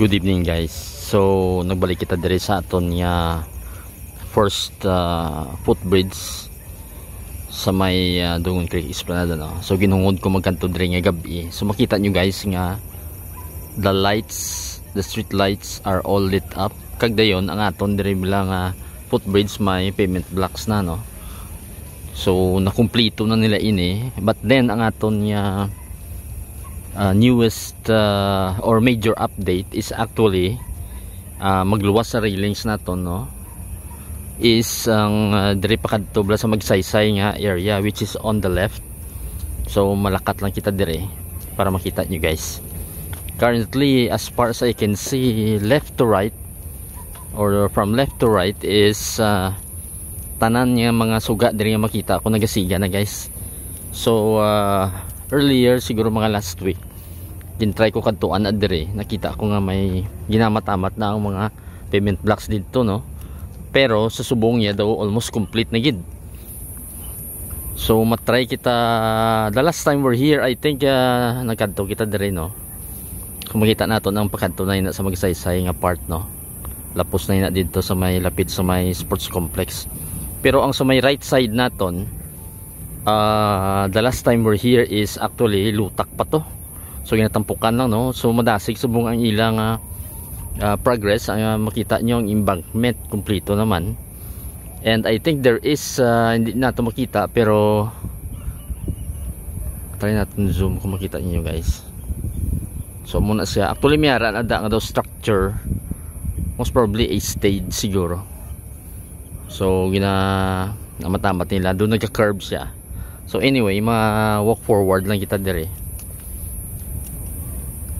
Good evening guys. So nagbalik kita diri sa aton nga first footbridge sa may Dungon Creek Esplanade no. So ginungod ko magkanto diri nga gabi. So makita nyo guys nga the lights, the street lights are all lit up. Kag dayon ang aton diri bilang footbridge may pavement blocks na no. So nakumpleto na nila ini, but then ang aton nga newest or major update is actually magluwas sa railings naton no, is ang diri pa kadto bala sa magsaysay nga area which is on the left. So malakat lang kita diri para makita nyo guys. Currently as far as I can see, left to right or from left to right is tanan nga mga suga diri nga makita ko nagasiga na guys. So earlier siguro mga last week gintry ko kadtuan na dire, nakita ko nga may ginamatamat na ang mga pavement blocks dito no, pero sa subong niya daw almost complete na gid. So matry kita the last time we're here, I think nagkadto kita dire no, kung makita nato ang pagkadto na ina sa magsaysay nga part no, lapos na ina dito sa may lapid sa may sports complex. Pero ang sa may right side naton, the last time we're here is actually lutak pa to. So ginatampukan lang no. So madasig subong ang ilang progress. Makita nyo ang embankment kompleto naman. And I think there is hindi nato makita pero try natin zoom kung makita niyo guys. So muna siya. Actually mayroon ada nga daw structure. Most probably a stage siguro. So namatamat nila. Doon nagka-curve siya. So anyway, walk forward lang kita dire.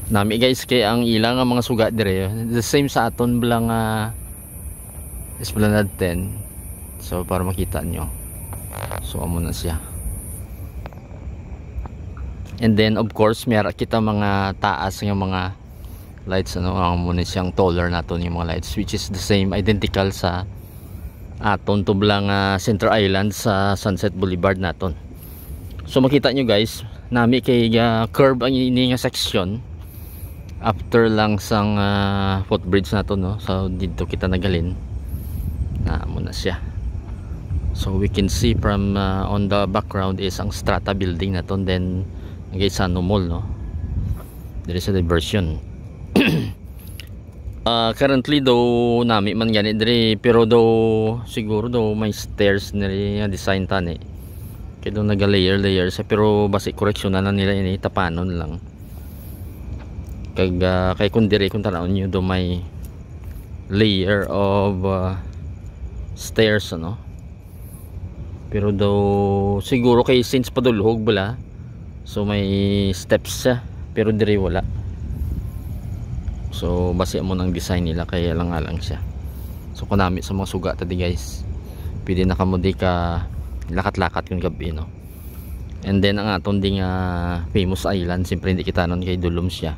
Nami guys kay ang ilang mga suga dire the same sa aton bilang Esplanade 10. So para makita nyo. So amo na siya. And then of course mayroon kita mga taas nga mga lights ano, ang muna siyang taller naton yung mga lights which is the same, identical sa aton to bilang Center Island sa Sunset Boulevard naton. So makita nyo guys, nami kay curve ang ini nga section after lang sang footbridge nato no. So dito kita nagalin na muna siya. So we can see from on the background is ang Strata building naton, then Gaisano Mall no. There is a diversion. Currently daw nami man gani diri, pero daw siguro daw may stairs nili nga design tani. Kaya daw naga-layer sa, pero basi correction na nila ini, tapanon lang. Kag kay kun dire kung tanaw niyo daw may layer of stairs ano. Pero daw siguro kay since padulhog bala, so may steps siya, pero dire wala. So base mo ng design nila kaya lang siya. So kunami sa mga suga tadi guys, pwede na kamo di ka lakat-lakat yung gabi no. And then ang aton ding famous island, siyempre hindi kita nun kay dulom siya.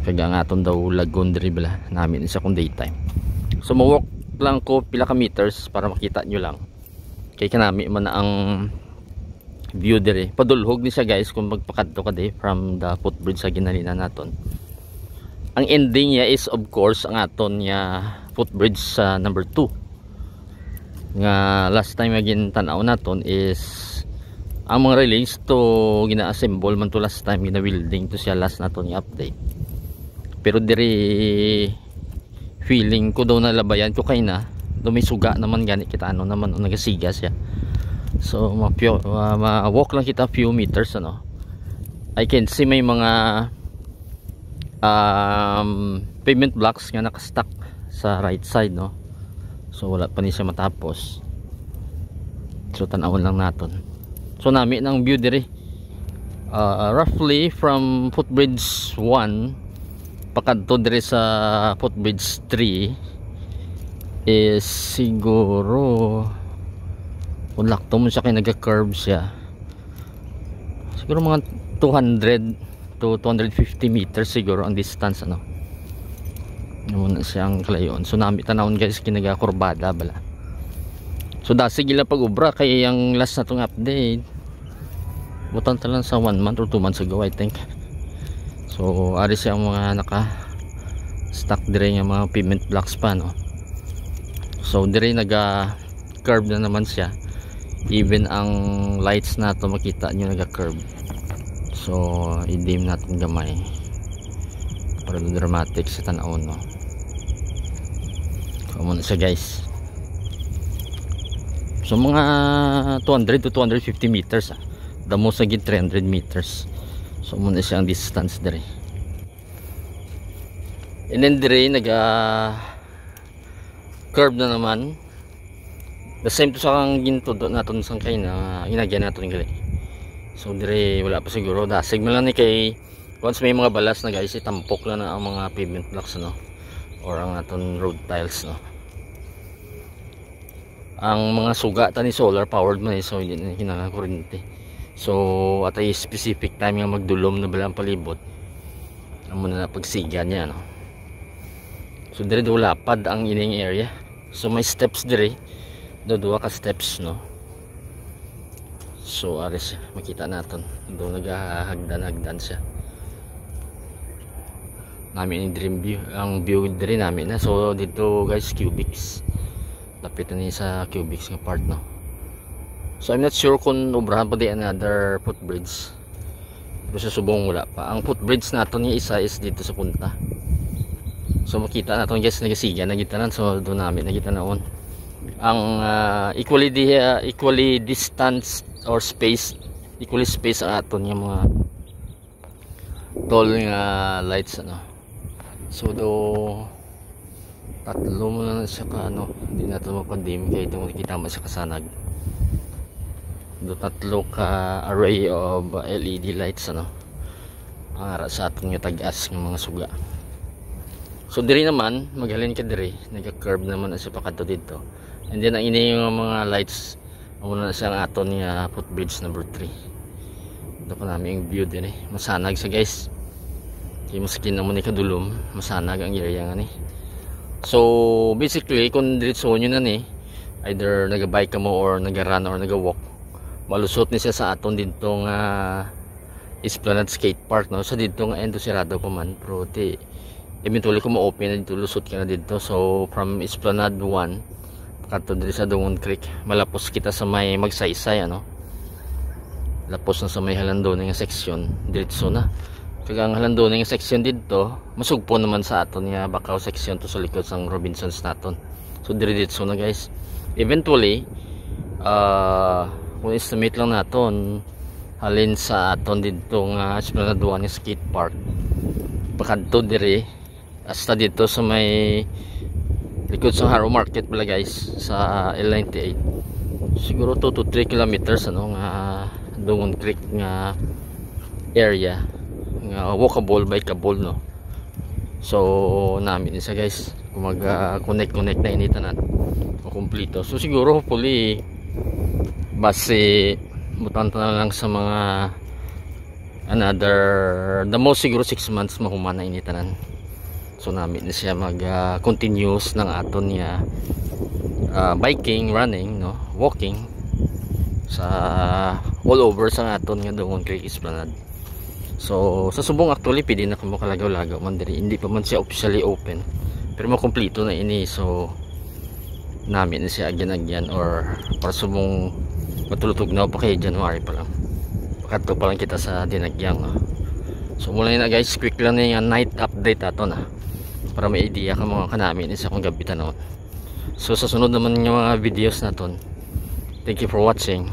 Kaya ang aton daw lagoon diri bala namin isa kung daytime. So mawalk lang ko pila ka meters para makita nyo lang. Kaya kanami man ang view diri. Padulhog ni siya guys kung magpakadto ka di from the footbridge sa ginalina naton. Ang ending niya is of course ang aton niya footbridge sa number 2. Nga last time agin tanaw naton is ang mga railings to gina-assemble man to last time, gina-welding to siya last naton yung update. Pero diri feeling ko daw nalabayan ko kay na do may suga naman gani kita ano naman nagasiga siya. So ma-walk lang kita few meters ano. I can see may mga pavement blocks nga nakastack sa right side no. So wala pa ni siya matapos. So tanawon lang naton. So nami ng view diri roughly from footbridge 1 pakadto diri sa footbridge 3 is siguro kung lakto mo siya kay naga-curve siya, siguro mga 200 to 250 meters siguro ang distance ano. Muna siyang kalayon. So nami tanawon guys kinaga-kurbada bala. So dasig gila pag-ubra kay ang last na tong update butan talang sa 1 month or 2 months ago I think. So ari siya mga stock dire nga mga pavement blocks pa, no. So dire naga curve na naman siya, even ang lights na to makita nyo naga curve. So i-dim natin gamay para dramatic sa tanaw, no. So muna siya guys. So mga 200 to 250 meters, the most agad 300 meters. So muna siya ang distance dire. And then dire naga curve na naman, the same to sa kang ginto naton sang kay na hinagyan naton gali. So dire wala pa siguro, dasig man lang ni kay once may mga balas na guys, itampok lang na ang mga pavement blocks, no, or ang aton road tiles, no. Ang mga suga tani solar powered man, so hindi na kinahanglan kuryente. So at a specific time nga magdulom na balang palibot, amo na pagsiga niya, no. So dire do lapad ang ining area. So may steps dire, duwa ka steps, no. So ares makita naton do nagahagdan-hagdan siya. Namin yung dream view, ang view dire namin na. So dito guys, cubics, lapit na sa cubics nga part, no. So I'm not sure kung ubrahan pa di another footbridge. Pero sa subong wala pa. Ang footbridge naton yung isa is dito sa punta. So makita naton guys, nagasiga na gitanan. So doon namin nagita naon ang equally distance or space, equally space ang aton yung mga tall nga lights, ano. So do tatlo mo na siya ka, ano, hindi na ito mapandim kaya ito makikita mo siya kasanag. Do tatlo ka array of LED lights, ano, para sa ating yung tag-as ng mga suga. So diri naman maghalin ka diri, nagka-curve naman na siya pakato dito. And then ang ini yung mga lights, muna na siya ang aton nga footbridge number 3. Ito pa namin yung view din, masanag siya guys. Kaya maskin naman ni kadulom, masanag ang area nga ni. So basically kung diretso nyo na ni, either nagabike ka mo or nagarun or nagawalk, malusot ni siya sa aton dito nga Esplanade Skate Park, no. So dito nga entusirado pa man, pero eventually kung ma-open na dito, lusot ka na dito. So from Esplanade 1 kato diri sa Dungon Creek, malapos kita sa may Magsaysay, ano. Lapos na sa may Halandones nga section, diretso na. Kaya ang Halandones nga section dito, masugpo naman sa aton nga Bacau section to sa likod sang Robinsons naton. So diretso na guys. Eventually kung estimate lang naton, halin sa aton dito nga Esplanade 1 nga skate park, pakadto diri hasta dito sa may likod sa Harrow Market pala guys, sa L98, siguro 2 to 3 kilometers, ano, nga Dungon Creek nga area nga walkable, bikeable, no. So namin isa guys, kung mag connect na initanan o kumpleto. So siguro hopefully base butanta na lang sa mga another, the most siguro 6 months mahuman na initanan. So namin siya mag continuous ng aton niya biking, running, no, walking sa all over sa aton nga Dungon Creek Esplanade. So sa subong actually pwede na kamo kalagaw-lagaw man diri, hindi pa man siya officially open pero makumpleto na ini. So namin siya agyan or para subong matulutog na pa kay January pa lang, pagkato pa lang kita sa dinagyang, no? So mula na guys, quick lang na yung night update ato na, para may idea ka mga kanamin isa kung gabi tanong. So sa sunod naman yung mga videos naton, thank you for watching.